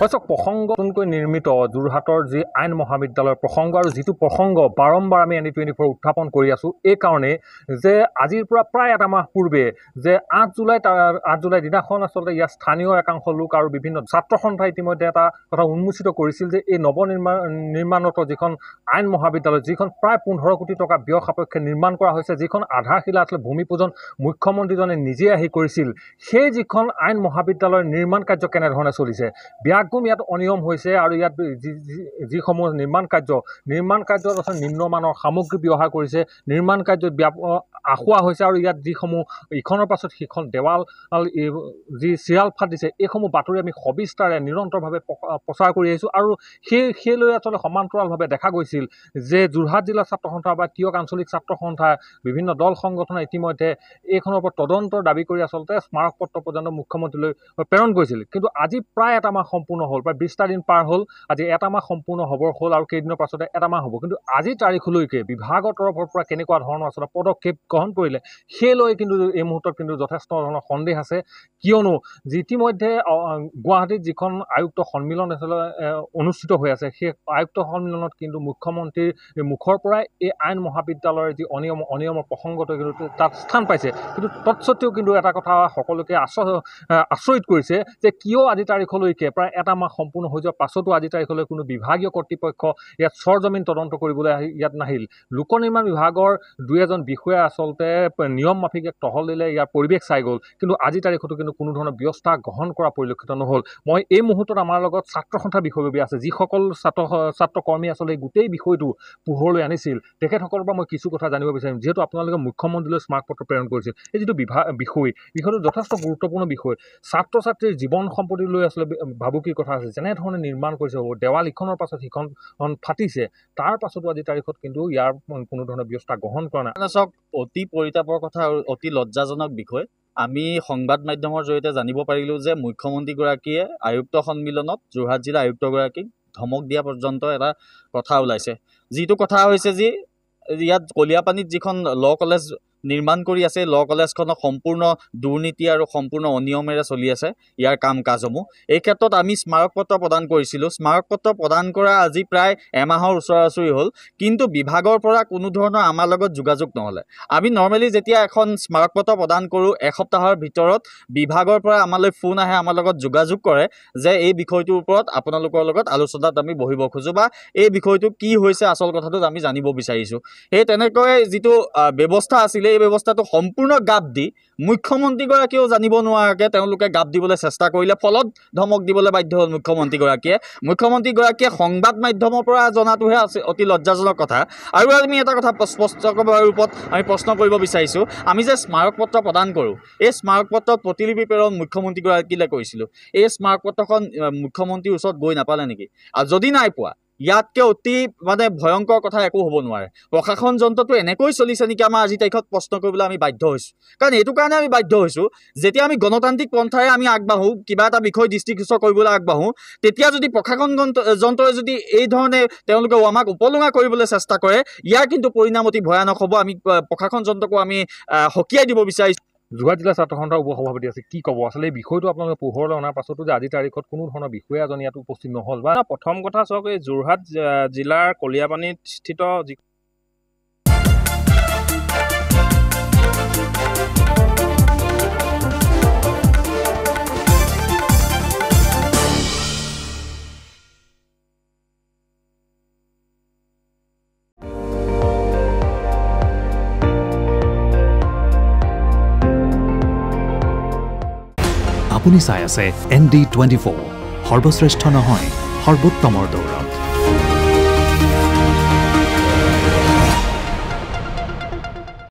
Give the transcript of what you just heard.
হয়তো প্ৰসংগতকৈ নিৰ্মিত যোৰহাটৰ যি আইন মহাবিদ্যালয়ৰ প্ৰসংগ আৰু যিটো প্ৰসংগ বাৰম্বাৰ আমি ND24 উত্থাপন কৰি আছোঁ এই কাৰণে যে আজিৰ পৰা প্ৰায় এটা মাহ পূৰ্বে যে 8 জুলাই দিনাখন আচলতে ইয়াৰ স্থানীয় একাংশ লোক আৰু বিভিন্ন ছাত্ৰ সন্থাই ইতিমধ্যে এটা কথা উন্মোচিত কৰিছিল যে এই নিৰ্মাণত যিখন আইন মহাবিদ্যালয় যিখন প্ৰায় 15 কোটি টকা ব্যয় সাপেক্ষে নিৰ্মাণ কৰা হৈছে যিখন আধাৰশিলা আচলতে ভূমিপূজন মুখ্যমন্ত্ৰীজনে নিজে আহি কৰিছিল সেই যিখন আইন মহাবিদ্যালয়ৰ নিৰ্মাণ কাৰ্য কেনেধৰণে চলিছে ব্যাগগুম ইয়াত অনিয়ম হৈছে আৰু ইয়াত যিসমূহ নিৰ্মাণ কাৰ্যত আছে নিম্নমানৰ সামগ্ৰী ব্যৱহাৰ কৰিছে নিৰ্মাণ কাৰ্যত আখুৱা হৈছে আৰু ইয়াত যিসমূহ ইখনৰ পাছত সিখন দেৱাল যি চিৰাল ফাটিছে এইসমূহ বাতৰি আমি সবিস্তাৰে নিৰন্তৰভাৱে প্ৰচাৰ কৰি আহিছোঁ আৰু সেইলৈ আচলতে সমান্তৰালভাৱে দেখা গৈছিল যে যোৰহাট জিলা ছাত্ৰ সন্থা বা তিয়ক আঞ্চলিক ছাত্ৰ সন্থা বিভিন্ন দল সংগঠনে ইতিমধ্যে এইখনৰ ওপৰত তদন্তৰ দাবী কৰি আচলতে স্মাৰক পত্ৰ পৰ্যন্ত মুখ্যমন্ত্ৰীলৈ প্ৰেৰণ কৰিছিল কিন্তু আজি প্ৰায় এটা মাহ সম্পূৰ্ণ হ'ল প্ৰায় 20টা দিন পাৰ হ'ল আজি এটা মাহ সম্পূৰ্ণ হ'বৰ হ'ল আৰু কেইদিনৰ পাছতে এটা মাহ হ'ব কিন্তু আজি তাৰিখলৈকে বিভাগৰ তৰফৰ পৰা কেনেকুৱা ধৰণৰ আচলতে পদক্ষেপ গ্ৰহণ কৰিলে সেইলৈ কিন্তু এই মুহূৰ্তত কিন্তু যথেষ্ট ধৰণৰ সন্দেহ আছে কিয়নো ইতিমধ্যে গুৱাহাটীত যিখন আয়ুক্ত সন্মিলন অনুষ্ঠিত হৈ আছে সেই আয়ুক্ত সন্মিলনত কিন্তু মুখ্যমন্ত্ৰীৰ মুখৰ পৰাই এই আইন মহাবিদ্যালয়ৰ যি অনিয়মৰ প্ৰসংগটো কিন্তু তাত স্থান পাইছে কিন্তু তৎসত্ত্বেও কিন্তু এটা কথা সকলোকে আচৰিত কৰিছে যে কিয় আজি তাৰিখলৈকে প্ৰায় এটা মাহ সম্পূৰ্ণ হৈ যোৱাৰ পাছতো আজি তাৰিখলৈ কোনো বিভাগীয় কৰ্তৃপক্ষ ইয়াত সৰজমিন তদন্ত কৰিবলৈ ইয়াত নাহিল লোক নিৰ্মাণ বিভাগৰ 2-এজন বিষয়া আচলতে নিয়ম মাফিক এক টহল দিলে ইয়াৰ পৰিৱেশ চাই গ'ল কিন্তু আজি তাৰিখতো কিন্তু কোনো ধৰণৰ ব্যৱস্থা গ্ৰহণ কৰা পৰিলক্ষিত নহ'ল মই এই মুহূৰ্তত আমাৰ লগত ছাত্ৰ সন্থা বিষয়ববী আছে যিসকল ছাত্ৰ কৰ্মী আচলতে গোটেই বিষয়টো পোহৰলৈ আনিছিল তেখেতসকলৰ পৰা মই কিছু কথা জানিব বিচাৰিম যিহেতু আপোনালোকে মুখ্যমন্ত্ৰীলৈ স্মাৰক পত্ৰ প্ৰেৰণ কৰিছিল এই যিটো বিষয়টো যথেষ্ট গুৰুত্বপূৰ্ণ বিষয় ছাত্ৰ ছাত্ৰীৰ জীৱন সম্পত্তি লৈ আচলতে ভাবুকিৰ কথা আছে যেনেধৰণে নিৰ্মাণ কৰিছে দেৱাল ইখনৰ পাছত সিখন ফাটিছে তাৰ পাছতো আজি তাৰিখত কিন্তু ইয়াৰ কোনো ধৰণৰ ব্যৱস্থা গ্ৰহণ কৰা নাই চাওক অতি পৰিতাপৰ কথা আৰু অতি লজ্জাজনক বিষয় আমি সংবাদ মাধ্যমৰ জৰিয়তে জানিব পাৰিলোঁ যে মুখ্যমন্ত্ৰীগৰাকীয়ে আয়ুক্ত সন্মিলনত যোৰহাট জিলা আয়ুক্তগৰাকীক ধমক দিয়া পৰ্যন্ত এটা কথা ওলাইছে যিটো কথা হৈছে যে ইয়াত কলিয়াপানীত যিখন ল কলেজ নিৰ্মাণ কৰি আছে ল কলেজখনক সম্পূৰ্ণ দুৰ্নীতি আৰু সম্পূৰ্ণ অনিয়মেৰে চলি আছে ইয়াৰ কাম কাজসমূহ এই ক্ষেত্ৰত আমি স্মাৰক পত্ৰ প্ৰদান কৰিছিলোঁ স্মাৰক পত্ৰ প্ৰদান কৰা আজি প্ৰায় এমাহৰ ওচৰা-ওচৰি হ'ল কিন্তু বিভাগৰ পৰা কোনো ধৰণৰ আমাৰ লগত যোগাযোগ নহ'লে আমি নৰ্মেলি যেতিয়া এখন স্মাৰক পত্ৰ প্ৰদান কৰোঁ এসপ্তাহৰ ভিতৰত বিভাগৰ পৰা আমালৈ ফোন আহে আমাৰ লগত যোগাযোগ কৰে যে এই বিষয়টোৰ ওপৰত আপোনালোকৰ লগত আলোচনাত আমি বহিব খোজোঁ বা এই বিষয়টো কি হৈছে আচল কথাটোত আমি জানিব বিচাৰিছোঁ সেই তেনেকৈ যিটো ব্যৱস্থা আছিলে এই ব্যৱস্থাটো সম্পূৰ্ণ গাপ দি মুখ্যমন্ত্ৰীগৰাকীয়েও জানিব নোৱাৰাকৈ তেওঁলোকে গাপ দিবলৈ চেষ্টা কৰিলে ফলত ধমক দিবলৈ বাধ্য হ'ল মুখ্যমন্ত্ৰীগৰাকীয়ে সংবাদ মাধ্যমৰ পৰা জনাটোহে আছে অতি লজ্জাজনক কথা আৰু আমি এটা কথা স্পষ্ট ৰূপত আমি প্ৰশ্ন কৰিব বিচাৰিছোঁ আমি যে স্মাৰক পত্ৰ প্ৰদান কৰোঁ এই স্মাৰক পত্ৰ প্ৰতিলিপি প্ৰেৰণ মুখ্যমন্ত্ৰীগৰাকীলৈ কৰিছিলোঁ এই স্মাৰক পত্ৰখন মুখ্যমন্ত্ৰীৰ ওচৰত গৈ নাপালে নেকি আৰু যদি নাই পোৱা ইয়াতকৈ অতি ভয়ংকৰ কথা একো হ'ব নোৱাৰে প্ৰশাসন যন্ত্ৰটো এনেকৈ চলিছে নেকি আমাৰ আজি তাৰিখত প্ৰশ্ন কৰিবলৈ আমি বাধ্য হৈছোঁ কাৰণ এইটো কাৰণে আমি বাধ্য হৈছোঁ যেতিয়া আমি গণতান্ত্ৰিক পন্থাৰে আমি আগবাঢ়োঁ কিবা এটা বিষয় দৃষ্টিগোচৰ কৰিবলৈ আগবাঢ়োঁ তেতিয়া যদি প্ৰশাসন যন্ত্ৰই যদি এই ধৰণে তেওঁলোকে আমাক উপলুঙা কৰিবলৈ চেষ্টা কৰে ইয়াৰ কিন্তু পৰিণাম অতি ভয়ানক হ'ব আমি প্ৰশাসন যন্ত্ৰকো আমি সকীয়াই দিব বিচাৰিছোঁ যোৰহাট জিলা ছাত্ৰ সন্থাৰ উপসভাপতি আছে কি ক'ব আচলতে এই বিষয়টো আপোনালোকে পোহৰলৈ অনাৰ পাছতো যে আজি তাৰিখত কোনো ধৰণৰ বিষয়া এজন ইয়াত উপস্থিত নহ'ল বা প্ৰথম কথা চাওক এই যোৰহাট জিলাৰ কলিয়াপানীত স্থিত আপুনি চাই আছে ND24 সৰ্বশ্ৰেষ্ঠ নহয় সৰ্বোত্তমৰ দৌৰ